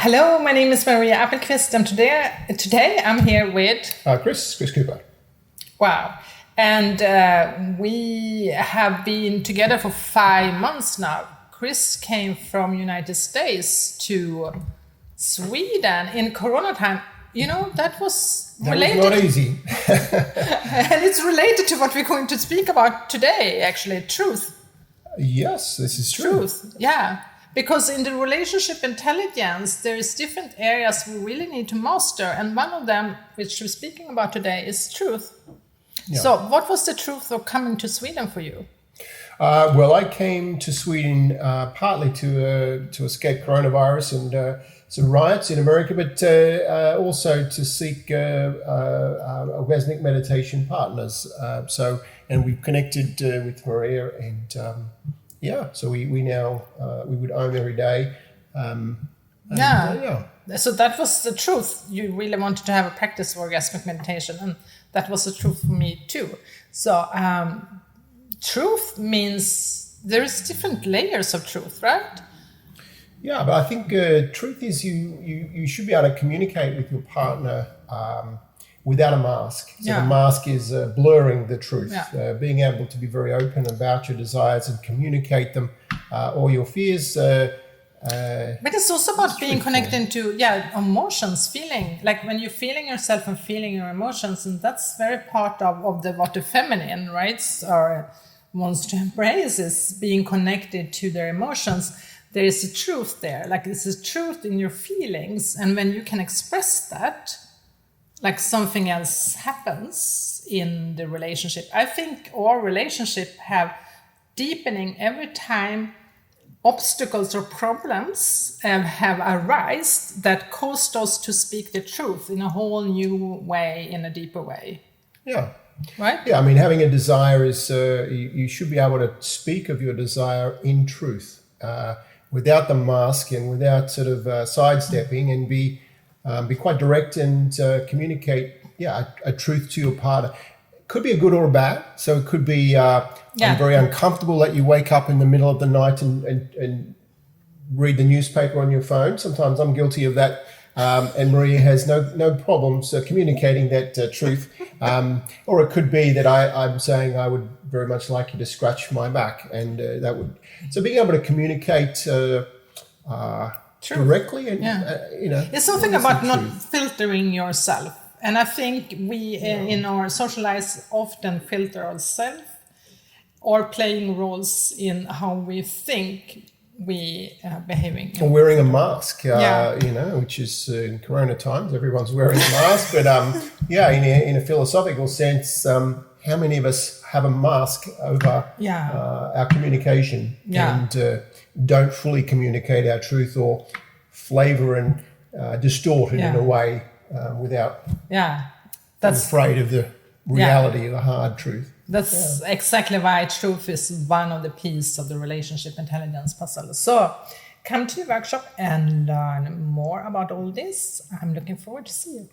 Hello, my name is Maria Appelqvist, and today I'm here with Chris Cooper. Wow, and we have been together for 5 months now. Chris came from United States to Sweden in Corona time. You know, that was related. That was not easy. And it's related to what we're going to speak about today, actually, truth. Yes, this is true. Truth, yeah. Because in the relationship intelligence, there is different areas we really need to master. And one of them, which we're speaking about today, is truth. Yeah. So what was the truth of coming to Sweden for you? Well, I came to Sweden partly to escape coronavirus and some riots in America, but also to seek orgasmic meditation partners. And we've connected with Maria, and so we now we would own every day. So that was the truth. You really wanted to have a practice of orgasmic meditation, and that was the truth for me too. So truth means there is different layers of truth, right? Yeah, but I think truth is you should be able to communicate with your partner without a mask. So the mask is blurring the truth, being able to be very open about your desires and communicate them, or your fears. But it's also about being connected to emotions, feeling like when you're feeling yourself and feeling your emotions, and that's very part of what the feminine, right, or wants to embrace, is being connected to their emotions. There is a truth there, like it's a truth in your feelings, and when you can express that, like something else happens in the relationship. I think our relationship have deepening every time obstacles or problems have arisen that caused us to speak the truth in a whole new way, in a deeper way. Yeah. Right? Yeah, I mean, having a desire is, you should be able to speak of your desire in truth, without the mask and without sort of sidestepping, and be quite direct and communicate, a truth to your partner. It could be a good or a bad. So it could be, I'm very uncomfortable that you wake up in the middle of the night and read the newspaper on your phone. Sometimes I'm guilty of that. And Maria has no problems communicating that truth. Or it could be that I'm saying I would very much like you to scratch my back, and that would. So being able to communicate directly, and it's something about not filtering yourself. And I think we in our social lives often filter ourselves, or playing roles in how we think we are behaving. Or wearing a mask, which is in Corona times, everyone's wearing a mask. But in a philosophical sense, how many of us have a mask over our communication and don't fully communicate our truth, or flavor and distort it in a way without being afraid of the reality of the hard truth. That's exactly why truth is one of the pieces of the relationship intelligence puzzle. So come to the workshop and learn more about all this. I'm looking forward to see you.